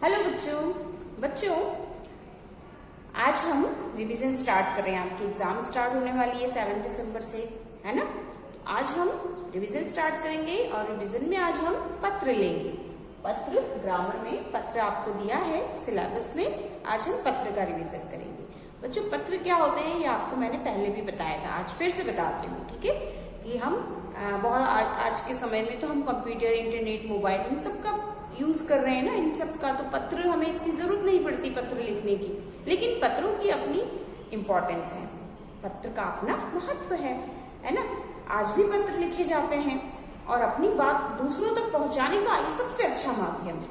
Hello बच्चों आज हम रिवीजन स्टार्ट कर रहे हैं। आपकी एग्जाम स्टार्ट होने वाली है 7 दिसंबर से, है ना। आज हम रिवीजन स्टार्ट करेंगे और रिवीजन में आज हम पत्र लेंगे। पत्र ग्रामर में पत्र आपको दिया है सिलेबस में, आज हम पत्र का रिवीजन करेंगे। बच्चों पत्र क्या होते हैं ये आपको मैंने पहले भी बताया था, आज फिर से बताती हूँ, ठीक है। कि हम बहुत आज के समय में तो हम कंप्यूटर, इंटरनेट, मोबाइल इन सब का यूज कर रहे हैं ना। इन सब का तो पत्र हमें इतनी जरूरत नहीं पड़ती पत्र लिखने की, लेकिन पत्रों की अपनी इम्पोर्टेंस है, पत्र का अपना महत्व है ना। आज भी पत्र लिखे जाते हैं और अपनी बात दूसरों तक पहुंचाने का ये सबसे अच्छा माध्यम है।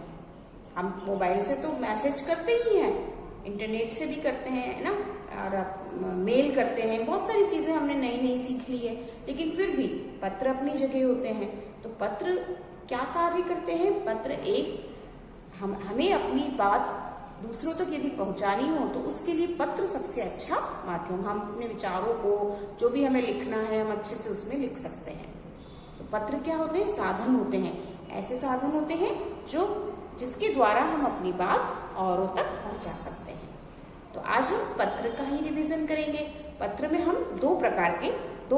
हम मोबाइल से तो मैसेज करते ही हैं, इंटरनेट से भी करते हैं, है ना, और मेल करते हैं, बहुत सारी चीजें हमने नई नई सीख ली है, लेकिन फिर भी पत्र अपनी जगह होते हैं। तो पत्र क्या कार्य करते हैं? पत्र हमें अपनी बात दूसरों तक यदि पहुंचानी हो तो उसके लिए पत्र सबसे अच्छा माध्यम। हम अपने विचारों को, जो भी हमें लिखना है, हम अच्छे से उसमें लिख सकते हैं। तो पत्र क्या होते हैं? साधन होते हैं, ऐसे साधन होते हैं जिसके द्वारा हम अपनी बात औरों तक पहुंचा सकते हैं। तो आज हम पत्र का ही रिवीजन करेंगे। पत्र में हम दो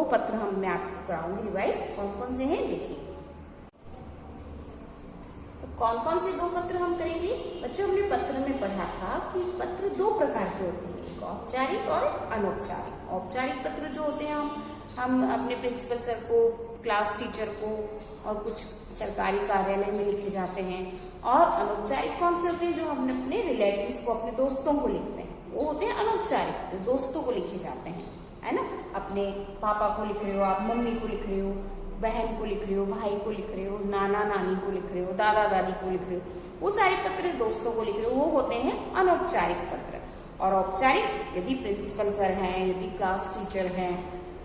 पत्र मैं आपको कराऊंगी रिवाइज। कौन कौन से हैं देखिए। तो कौन कौन से दो पत्र हम करेंगे? बच्चों हमने पत्र में पढ़ा था कि पत्र दो प्रकार के होते हैं, एक औपचारिक और एक अनौपचारिक। औपचारिक पत्र जो होते हैं हम अपने प्रिंसिपल सर को, क्लास टीचर को और कुछ सरकारी कार्यालय में लिखे जाते हैं। और अनौपचारिक कौन से होते हैं? जो हम अपने रिलेटिव्स को, अपने दोस्तों को लिखते हैं, वो होते हैं अनौपचारिक, जो दोस्तों को लिखे जाते हैं, है ना। अपने पापा को लिख रहे हो आप, मम्मी को लिख रहे हो, बहन को लिख रहे हो, भाई को लिख रहे हो, नाना नानी को लिख रहे हो, दादा दादी को लिख रहे हो, वो सारे पत्र दोस्तों को लिख रहे हो, वो होते हैं अनौपचारिक पत्र। और औपचारिक यदि प्रिंसिपल सर हैं, यदि क्लास टीचर हैं,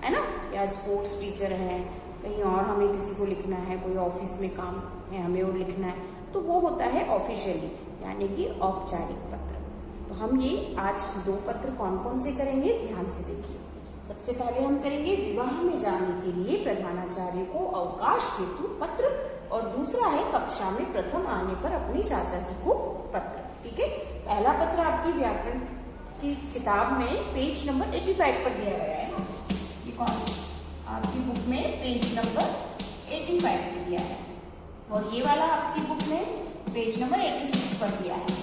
है ना, या स्पोर्ट्स टीचर हैं, कहीं और हमें किसी को लिखना है, कोई ऑफिस में काम है हमें और लिखना है, तो वो होता है ऑफिशियली, यानी कि औपचारिक पत्र। तो हम ये आज दो पत्र कौन कौन से करेंगे ध्यान से देखिए। सबसे पहले हम करेंगे विवाह में जाने के लिए प्रधानाचार्य को अवकाश हेतु पत्र, और दूसरा है कक्षा में प्रथम आने पर अपने चाचा जी को पत्र, ठीक है। पहला पत्र आपकी व्याकरण की किताब में पेज नंबर 85 पर दिया गया है ना। ये कौन आपकी बुक में पेज नंबर 85 पर दिया है, और ये वाला आपकी बुक में पेज नंबर 86 पर दिया है,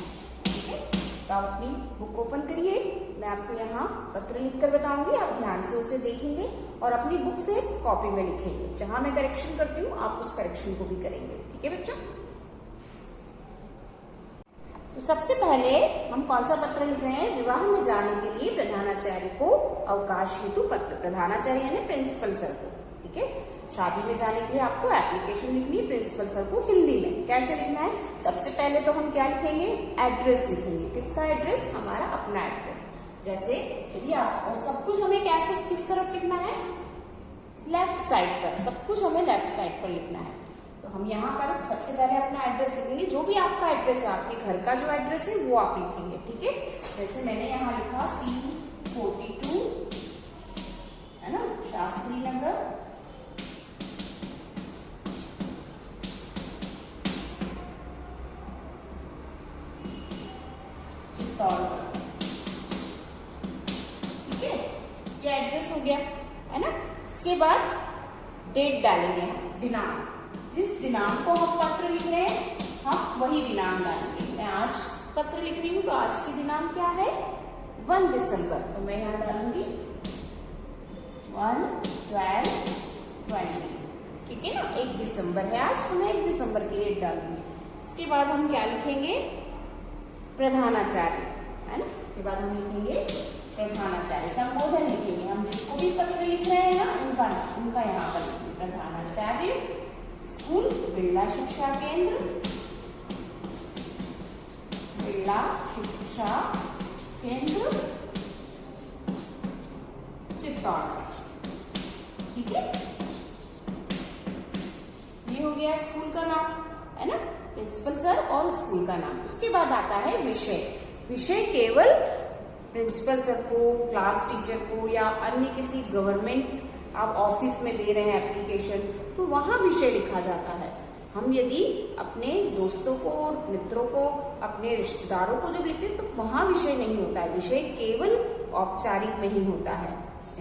ठीक है। तो आप अपनी बुक ओपन करिए, मैं आपको यहाँ पत्र लिखकर बताऊंगी, आप ध्यान से उसे देखेंगे और अपनी बुक से कॉपी में लिखेंगे। जहां मैं करेक्शन करती हूँ आप उस करेक्शन को भी करेंगे, ठीक है बच्चों। तो सबसे पहले हम कौन सा पत्र लिख रहे हैं? विवाह में जाने के लिए प्रधानाचार्य को अवकाश हेतु पत्र। प्रधानाचार्य यानी प्रिंसिपल सर को, ठीक है। शादी में जाने के लिए आपको एप्लीकेशन लिखनी है प्रिंसिपल सर को हिंदी में। कैसे लिखना है? सबसे पहले तो हम क्या लिखेंगे? एड्रेस लिखेंगे। किसका एड्रेस? हमारा अपना एड्रेस। जैसे यदि आप, और सब कुछ हमें कैसे, किस तरफ लिखना है? लेफ्ट साइड पर, सब कुछ हमें लेफ्ट साइड पर लिखना है। तो हम यहाँ पर सबसे पहले अपना एड्रेस लिखेंगे, जो भी आपका एड्रेस है, आपके घर का जो एड्रेस है वो आप लिखेंगे, ठीक है। जैसे मैंने यहाँ लिखा C42, है ना, शास्त्री नगर, चित्तौड़गढ़, ठीक है। ये एड्रेस हो गया, है ना। इसके बाद डेट डालेंगे, दिनांक, जिस दिनांक को हम पत्र लिख रहे हैं हम वही दिनांक डालेंगे। मैं आज पत्र लिख रही हूँ तो आज की दिनांक क्या है? 1 दिसंबर, तो मैं यहाँ डालूंगी 1/12/20, ठीक है ना। 1 दिसंबर है आज, तो मैं 1 दिसंबर की डेट डालूंगी। इसके बाद हम क्या लिखेंगे? प्रधानाचार्य, है ना। इसके बाद हम लिखेंगे प्रधानाचार्य, संबोधन लिखेंगे। हम जिसको भी पत्र लिख रहे हैं ना उनका यहाँ पर लिखेंगे। प्रधानाचार्य स्कूल बिरला शिक्षा केंद्र, बिरला शिक्षा केंद्र, चित्तौड़गढ़, ठीक है। ये हो गया स्कूल का नाम, है ना, प्रिंसिपल सर और स्कूल का नाम। उसके बाद आता है विषय। विषय केवल प्रिंसिपल सर को, क्लास टीचर को, या अन्य किसी गवर्नमेंट, आप ऑफिस में दे रहे हैं एप्लीकेशन, तो वहां विषय लिखा जाता है। हम यदि अपने दोस्तों को, मित्रों को, अपने रिश्तेदारों को जब लिखते हैं तो वहां विषय नहीं होता है, विषय केवल औपचारिक में ही होता है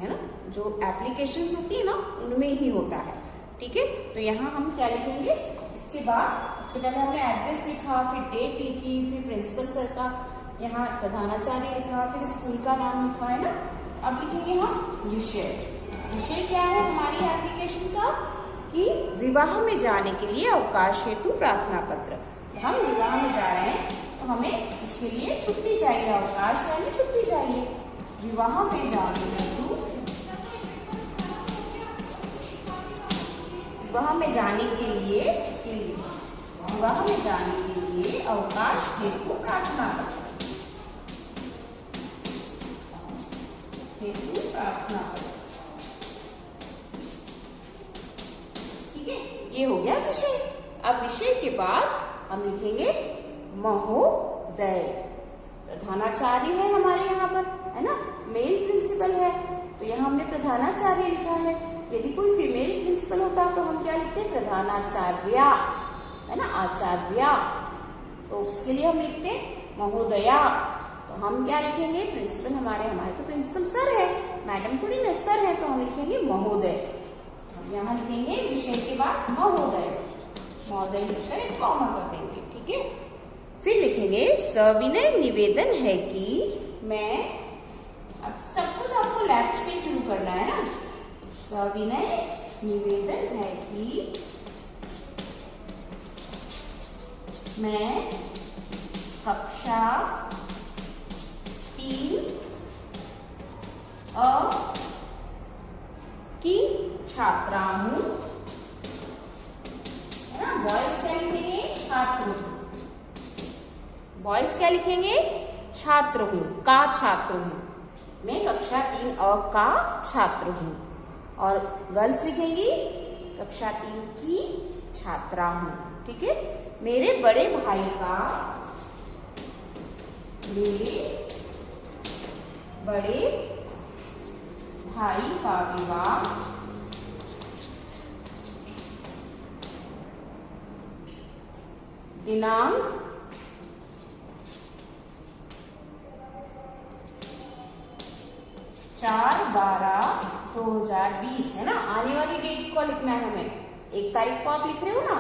ना, जो एप्लीकेशंस होती है ना उनमें ही होता है। ठीक है, तो यहाँ हम क्या लिखेंगे, इसके बाद सबसे पहले हमने एड्रेस लिखा, फिर डेट लिखी, फिर प्रिंसिपल सर का यहाँ प्रधानाचार्य लिखा, फिर स्कूल का नाम लिखा है ना। अब लिखेंगे हम विषय। विषय क्या है हमारी एप्लीकेशन का कि विवाह में जाने के लिए अवकाश हेतु प्रार्थना पत्र। हम विवाह में जा रहे हैं तो हमें इसके लिए छुट्टी चाहिए, अवकाश यानी छुट्टी चाहिए। विवाह में जाने हेतु, विवाह में जाने के लिए, विवाह में जाने के लिए अवकाश हेतु प्रार्थना पत्र, हेतु प्रार्थना पत्र। ठीक है, ये हो गया विषय। अब विषय के बाद हम लिखेंगे महोदय। प्रधानाचार्य है हमारे यहाँ पर, है ना, मेल प्रिंसिपल है, तो यहाँ हमने प्रधानाचार्य लिखा है। यदि कोई फीमेल प्रिंसिपल होता तो हम क्या लिखते हैं, प्रधानाचार्या, है ना, आचार्या, तो उसके लिए हम लिखते हैं महोदया। तो हम क्या लिखेंगे, प्रिंसिपल हमारे तो प्रिंसिपल सर है, मैडम थोड़ी ना सर है, तो हम लिखेंगे महोदय। हम यहाँ लिखेंगे विषय के बाद महोदय, महोदय लिखकर एक कॉमा कर देंगे। ठीक है, फिर लिखेंगे सविनय निवेदन है कि मैं, अब सब कुछ आपको लेफ्ट से शुरू करना है ना। सविनय निवेदन है कि मैं कक्षा 3 अ की छात्रा हूँ, है ना। बॉयज क्या लिखेंगे, छात्र, बॉयज क्या लिखेंगे, छात्र हूँ, का छात्र हूँ, मैं कक्षा 3 अ का छात्र हूँ। और गर्ल्स लिखेंगी कक्षा 3 की छात्रा हूँ। ठीक है, मेरे बड़े भाई का, मेरे बड़े भाई का विवाह दिनांक 4/12/2020, है ना। आने वाली डेट को लिखना है हमें। 1 तारीख को आप लिख रहे हो ना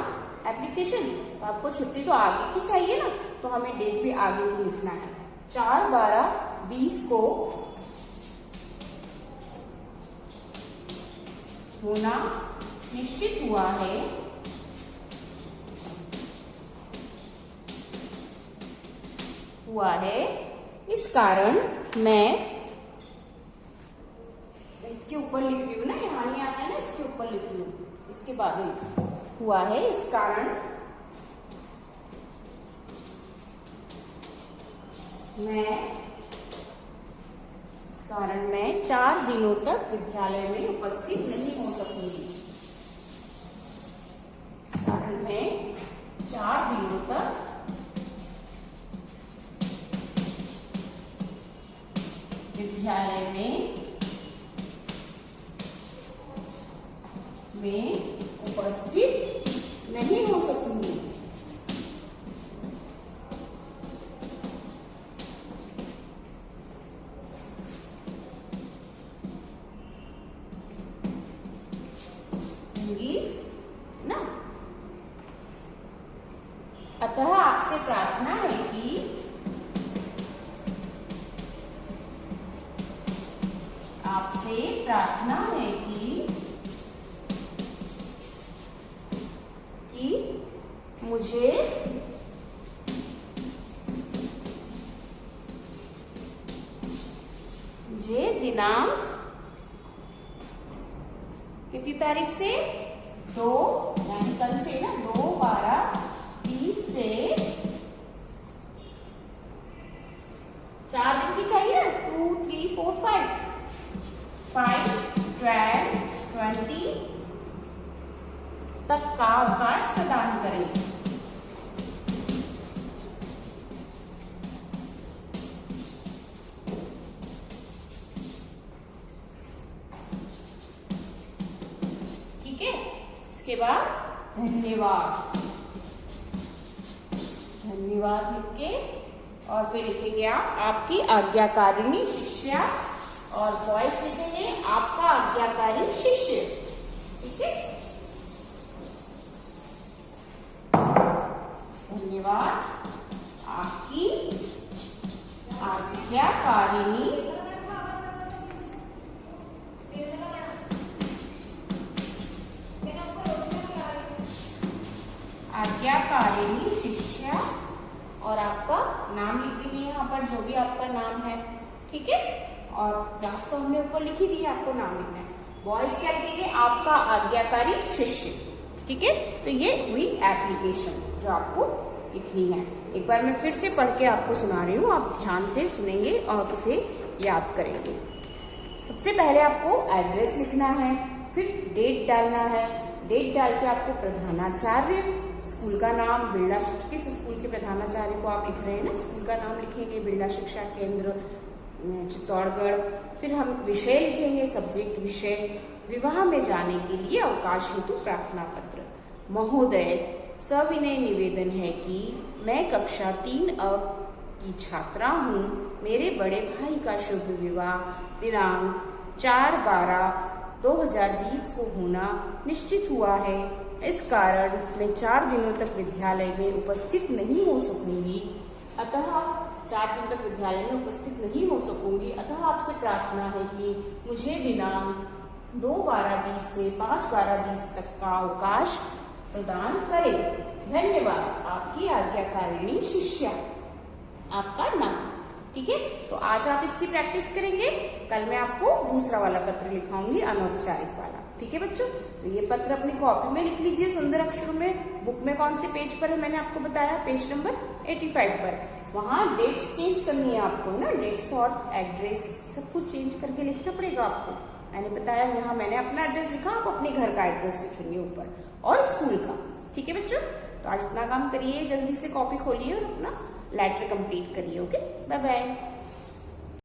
एप्लीकेशन, तो आपको छुट्टी तो आगे की चाहिए ना, तो हमें डेट भी आगे की लिखना है। 4/12/20 को होना निश्चित हुआ है, इस कारण मैं, इसके ऊपर लिख रही हूँ ना, यहाँ नहीं आता है ना, इसके ऊपर लिख रही हूँ, इसके बाद हुआ है, इस कारण मैं 4 दिनों तक विद्यालय में उपस्थित नहीं हो सकूंगी। इस कारण मैं 4 दिनों तक विद्यालय में उपस्थित नहीं हो सकूंगी। ना, अतः आपसे प्रार्थना है कि मुझे दिनांक कितनी तारीख से, 2 यानी कल से ना, 2/12/20 से 4 दिन की चाहिए, 2, 3, 4, 5, 12, 20 तक का अवकाश प्रदान करें। ठीक है, इसके बाद धन्यवाद। धन्यवाद लिख के, और फिर लिखेंगे आप आपकी आज्ञाकारिणी शिष्या, और बॉयज लिखेंगे आपका आज्ञाकारी शिष्य। ठीक है, धन्यवाद आपकी आज्ञाकारिणी शिष्या, और आपका नाम लिख दीजिए यहाँ पर, जो भी आपका नाम है। ठीक है, और क्लास तो हमने ऊपर लिख ही दी, आपको नाम लिखना है। बॉयज क्या लिखेंगे, आपका आज्ञाकारी शिष्य। ठीक है, तो ये हुई एप्लीकेशन जो आपको लिखनी है। एक बार मैं फिर से पढ़ के आपको सुना रही हूँ, आप ध्यान से सुनेंगे और उसे याद करेंगे। सबसे पहले आपको एड्रेस लिखना है, फिर डेट डालना है। डेट डाल के आपको प्रधानाचार्य, स्कूल का नाम, बिरला, किस स्कूल के प्रधानाचार्य को आप लिख रहे हैं ना, स्कूल का नाम लिखेंगे, बिरला शिक्षा केंद्र चित्तौड़गढ़। फिर हम विषय लिखेंगे, सब्जेक्ट विषय, विवाह में जाने के लिए अवकाश हेतु प्रार्थना पत्र। महोदय, सविनय निवेदन है कि मैं कक्षा 3 की छात्रा हूँ। मेरे बड़े भाई का शुभ विवाह दिनांक 4/12/2020 को होना निश्चित हुआ है। इस कारण मैं 4 दिनों तक विद्यालय में उपस्थित नहीं हो सकूंगी। अतः 4 दिन तक विद्यालय में उपस्थित नहीं हो सकूंगी। अतः आपसे प्रार्थना है कि मुझे दिनांक 2/12/20 से 5/12/20 तक का अवकाश प्रदान करें। धन्यवाद आपकी आज्ञाकारिणी शिष्या। आपका नाम। ठीक है, तो आज आप इसकी प्रैक्टिस करेंगे, कल मैं आपको दूसरा वाला पत्र लिखाऊंगी, अनौपचारिक वाला। ठीक है बच्चों, तो ये पत्र अपनी कॉपी में लिख लीजिए सुंदर अक्षरों में। बुक में कौन से पेज पर है मैंने आपको बताया, पेज नंबर 85 पर। वहां डेट्स चेंज करनी है आपको ना, डेट्स और एड्रेस सब कुछ चेंज करके लिखना पड़ेगा आपको। मैंने बताया, यहाँ मैंने अपना एड्रेस लिखा, आप अपने घर का एड्रेस लिखेंगे ऊपर, और स्कूल का। ठीक है बच्चों, तो आज इतना काम करिए, जल्दी से कॉपी खोलिए और अपना लेटर कंप्लीट करिए। Okay, bye bye.